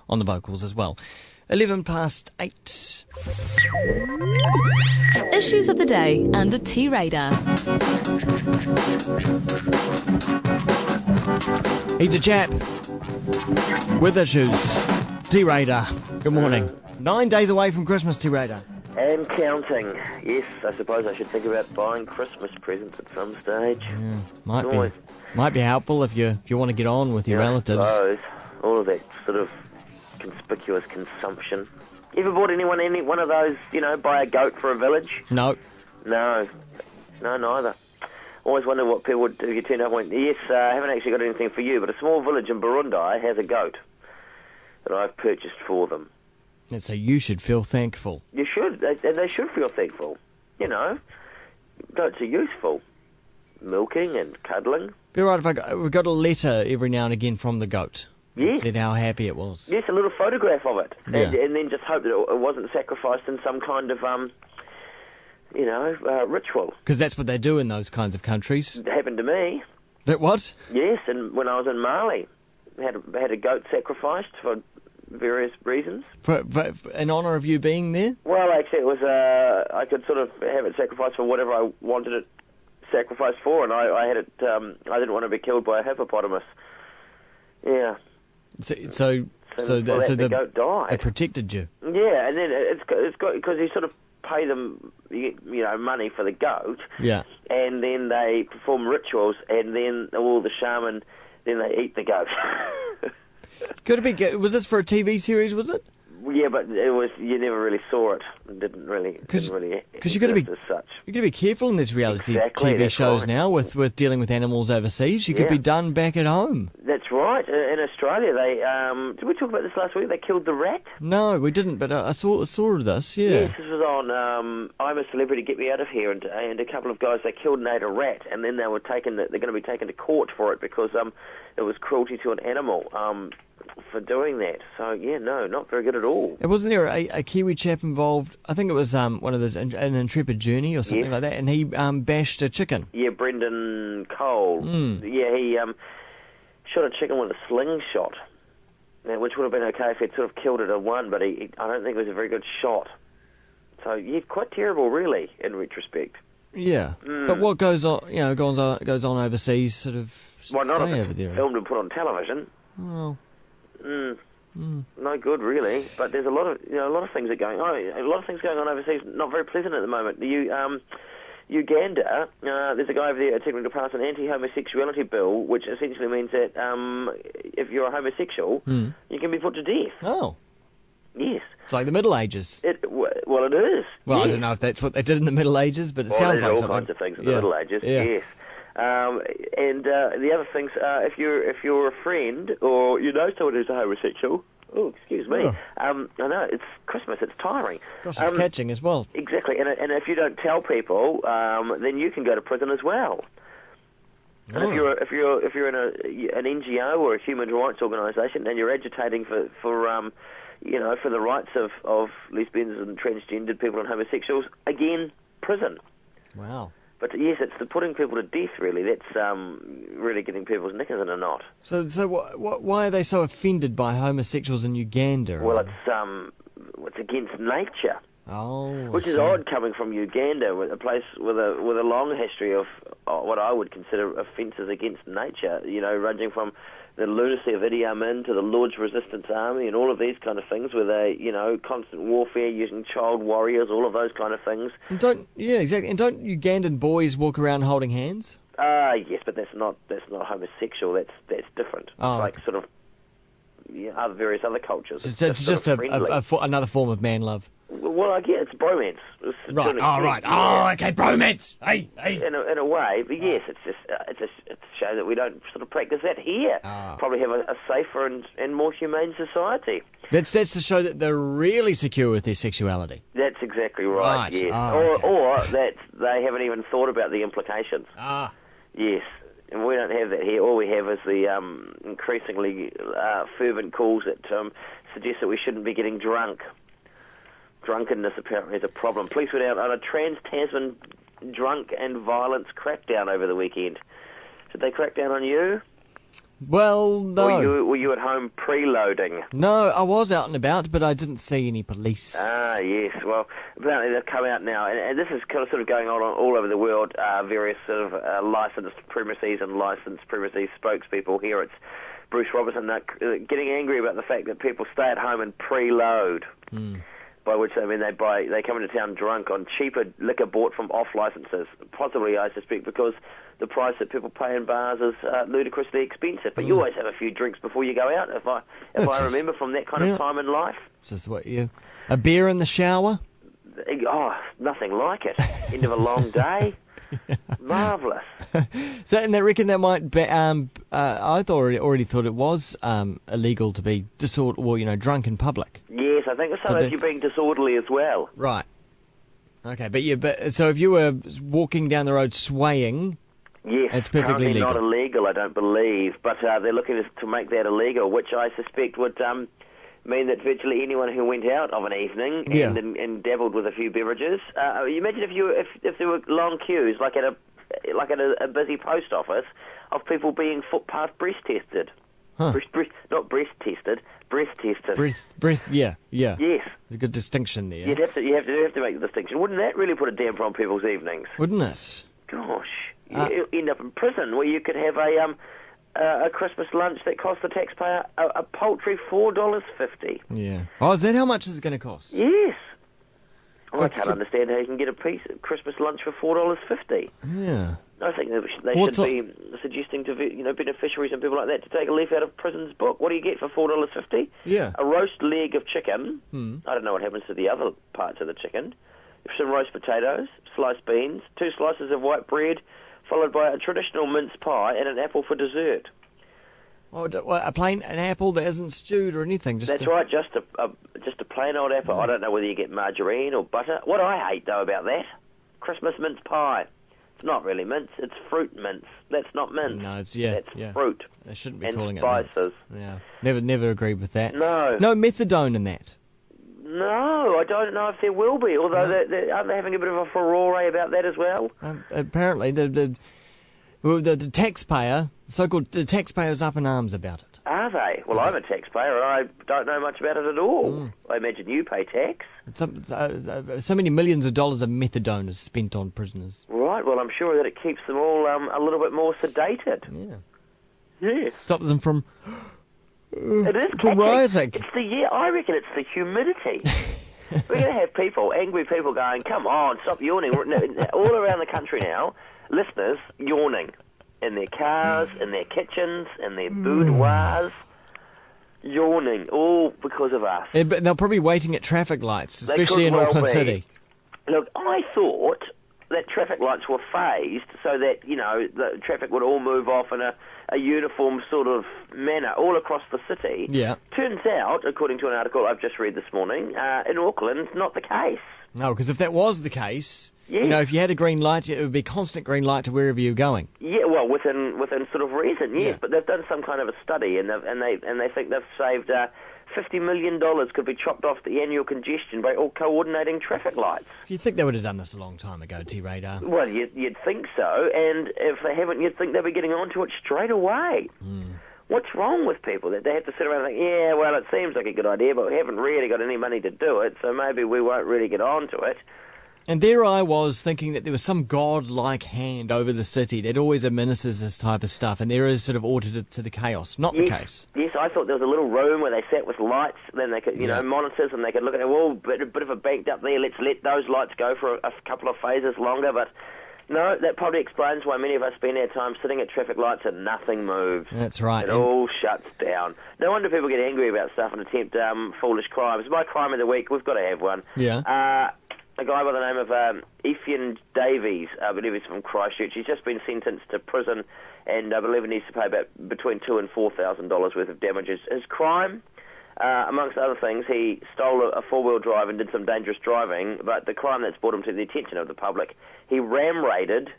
on the vocals as well. 11 past 8. Issues of the day under T-Radar. He's a chap with issues. T-Radar, good morning. 9 days away from Christmas, T-Radar. And counting. Yes, I suppose I should think about buying Christmas presents at some stage. Yeah, might be helpful if you want to get on with your relatives. I suppose. All of that sort of conspicuous consumption. You ever bought any one of those, buy a goat for a village? No. No, neither. Always wondered what people would do if you turned up and went, yes, I haven't actually got anything for you, but a small village in Burundi has a goat that I've purchased for them. And so you should feel thankful. You should, and they should feel thankful. Goats are useful. Milking and cuddling. Be right if we got a letter every now and again from the goat. Yes. Said how happy it was. Yes, a little photograph of it. Yeah. And then just hope that it wasn't sacrificed in some kind of, ritual. Because that's what they do in those kinds of countries. It happened to me. What? Yes, and when I was in Mali, had a goat sacrificed for various reasons. In honour of you being there? Well, actually, it was I could sort of have it sacrificed for whatever I wanted it sacrificed for, and I had it. I didn't want to be killed by a hippopotamus. Yeah. So the goat died. It protected you. Yeah, and then it's got because you sort of pay them, money for the goat. Yeah. And then they perform rituals, and then all the shaman, then they eat the goat. Could it be? Was this for a TV series? Was it? Yeah, but it was. You never really saw it. It didn't really. Because you got to be. As such. You got to be careful in these reality Exactly, TV shows right. now with dealing with animals overseas. You could be done back at home. That's right. In Australia, they did we talk about this last week? They killed the rat. No, we didn't. But I saw this. Yeah. Yes, this was on I'm a Celebrity, Get Me Out of Here, and a couple of guys, they killed and ate a rat, and then they were taken. They're going to be taken to court for it because it was cruelty to an animal. For doing that. So, yeah, no, not very good at all. And wasn't there a Kiwi chap involved? I think it was one of those, an Intrepid Journey or something like that, and he bashed a chicken. Yeah, Brendan Cole. Yeah, he shot a chicken with a slingshot, which would have been okay if he'd sort of killed it in one, but I don't think it was a very good shot. So, yeah, quite terrible, really, in retrospect. Yeah, but what goes on, goes on overseas, sort of stay over there. Filmed and put on television. Oh. No good, really. But there's a lot of things that going on. A lot of things going on overseas. Not very pleasant at the moment. Uganda. There's a guy over there attempting to pass an AntiHomosexuality Bill, which essentially means that if you're a homosexual, you can be put to death. Oh. Yes. It's like the Middle Ages. Well, it is. Well, yes. I don't know if that's what they did in the Middle Ages, but it sounds like all something. Kinds of things in the Middle Ages. Yeah. Yes. And the other things, if you're a friend or you know someone who's a homosexual, excuse me, I know it's Christmas, it's tiring. Gosh, it's catching as well. Exactly, and if you don't tell people, then you can go to prison as well. And if you're in an NGO or a human rights organisation and you're agitating for the rights of lesbians and transgendered people and homosexuals, again, prison. Wow. But yes, it's the putting people to death, really. That's really getting people's knickers in a knot. So why are they so offended by homosexuals in Uganda? Well, it's against nature. Oh, which is odd coming from Uganda, a place with a long history of what I would consider offences against nature. Ranging from the lunacy of Idi Amin to the Lord's Resistance Army and all of these kind of things, where they, constant warfare using child warriors, all of those kind of things. Exactly. And don't Ugandan boys walk around holding hands? Yes, but that's not homosexual. That's different. Oh, like sort of various other cultures. So it's just another form of man love. Well, I guess it's bromance. Right. Right. Yeah. Oh, okay, bromance. Hey. In a way, but yes, it's a shame that we don't sort of practice that here. Probably have a safer and more humane society. That's to show that they're really secure with their sexuality. That's exactly right. Yes. Okay. Or that they haven't even thought about the implications. Yes. And we don't have that here. All we have is the increasingly fervent calls that suggest that we shouldn't be getting drunk. Drunkenness apparently is a problem. Police went out on a trans-Tasman drunk and violence crackdown over the weekend. Did they crack down on you? Well, no. Were you at home preloading? No, I was out and about, but I didn't see any police. Ah, yes. Well, apparently they've come out now, and this is kind of sort of going on all over the world. Various sort of licensed premises and licensed premises spokespeople. Here it's Bruce Robertson getting angry about the fact that people stay at home and preload. By which I mean they come into town drunk on cheaper liquor bought from off licenses. Possibly, I suspect, because the price that people pay in bars is ludicrously expensive. But you always have a few drinks before you go out. If I remember from that kind of time in life. Just what a beer in the shower. Oh, nothing like it. End of a long day. Marvellous. So, and they reckon that might be, I already thought it was illegal to be drunk in public. Yes, I think so. If you're being disorderly as well. Right. Okay, but so if you were walking down the road swaying, yes, it's perfectly legal. Not illegal, I don't believe, but they're looking to make that illegal, which I suspect would mean that virtually anyone who went out of an evening and dabbled with a few beverages. You imagine if there were long queues, like at a busy post office, of people being footpath breath tested. Huh. Not breast tested, breath tested. Breath, yeah. Yes. There's a good distinction there. You have to make the distinction. Wouldn't that really put a damper on people's evenings? Wouldn't it? Gosh, you end up in prison where you could have a Christmas lunch that cost the taxpayer a paltry $4.50. Yeah. Oh, is that how much it's going to cost? Yes. I can't understand how you can get a Christmas lunch for $4.50. Yeah. I think they should be suggesting to beneficiaries and people like that to take a leaf out of prison's book. What do you get for $4.50? Yeah. A roast leg of chicken. I don't know what happens to the other parts of the chicken. Some roast potatoes, sliced beans, 2 slices of white bread, followed by a traditional mince pie and an apple for dessert. Oh, an apple that isn't stewed or anything. That's right, just a plain old apple. I don't know whether you get margarine or butter. What I hate, though, about that, Christmas mince pie. It's not really mince, it's fruit mince. That's not mince. No, it's, That's fruit. They shouldn't be and calling spices. it mince. Yeah, never agreed with that. No. No methadone in that. No, I don't know if there will be, although aren't they having a bit of a furore about that as well? Apparently, the taxpayer, the taxpayer's up in arms about it. Are they? Well, I'm a taxpayer and I don't know much about it at all. I imagine you pay tax. So many millions of dollars of methadone is spent on prisoners. Right, well, I'm sure that it keeps them all a little bit more sedated. Yeah. Yes. Stops them from... It is from rioting. I reckon it's the humidity. We're going to have angry people going, come on, stop yawning. All around the country now, listeners yawning in their cars, in their kitchens, in their boudoirs, yawning, all because of us. Yeah, but they're probably waiting at traffic lights, especially in Auckland City. Look, I thought that traffic lights were phased so that, the traffic would all move off in a uniform sort of manner all across the city. Yeah. Turns out, according to an article I've just read this morning, in Auckland, not the case. No, because if that was the case, if you had a green light, it would be constant green light to wherever you're going. Yeah, well, within sort of reason, yes. Yeah. But they've done some kind of a study, and they think they've saved $50 million could be chopped off the annual congestion by all coordinating traffic lights. You'd think they would have done this a long time ago, T-Radar. Well, you'd think so, and if they haven't, you'd think they'd be getting onto it straight away. What's wrong with people that they have to sit around and think, yeah, well, it seems like a good idea, but we haven't really got any money to do it, so maybe we won't really get onto it. And there I was thinking that there was some god-like hand over the city that always administers this type of stuff, and there is sort of ordered to the chaos. Not the case. Yes, I thought there was a little room where they sat with lights, then they could, monitors, and they could look at it, well, a bit of a banked up there, let's let those lights go for a couple of phases longer, but no, that probably explains why many of us spend our time sitting at traffic lights and nothing moves. That's right. It all shuts down. No wonder people get angry about stuff and attempt foolish crimes. My crime of the week, we've got to have one. Yeah. A guy by the name of Efian Davies, I believe he's from Christchurch. He's just been sentenced to prison, and I believe he needs to pay about between $2,000 and $4,000 worth of damages. His crime, amongst other things, he stole a four-wheel drive and did some dangerous driving, but the crime that's brought him to the attention of the public, he ram-raided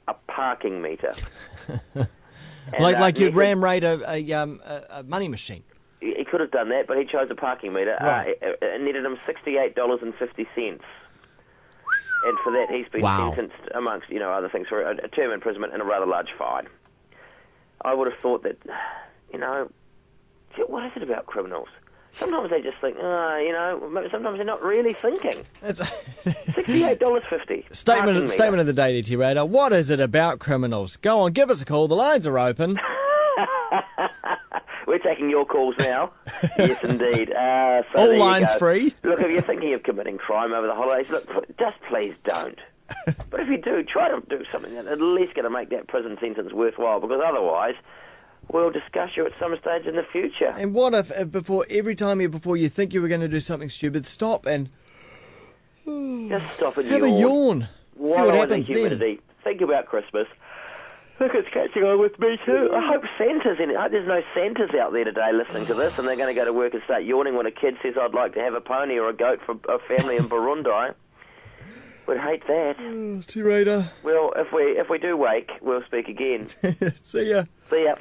a parking meter. like you'd ram-raid a money machine. He could have done that, but he chose a parking meter. Right. It netted him $68.50. And for that, he's been sentenced, amongst other things, for a term imprisonment and a rather large fine. I would have thought that what is it about criminals? Sometimes they just think, sometimes they're not really thinking. That's $68.50. Statement of the day, T-Radar. What is it about criminals? Go on, give us a call. The lines are open. We're taking your calls now. Yes, indeed. So all lines free. Look, if you're thinking of committing crime over the holidays, look, just please don't. But if you do, try to do something that's at least going to make that prison sentence worthwhile, because otherwise we'll discuss you at some stage in the future. And what if before you think you were going to do something stupid, stop and just stop and have a yawn. See what happens then. Think about Christmas. Look, it's catching on with me too. I hope Santa's in it. I hope there's no Santas out there today listening to this, and they're going to go to work and start yawning when a kid says, "I'd like to have a pony or a goat for a family in Burundi." We'd hate that. T-Radar. Well, if we do wake, we'll speak again. See ya. See ya.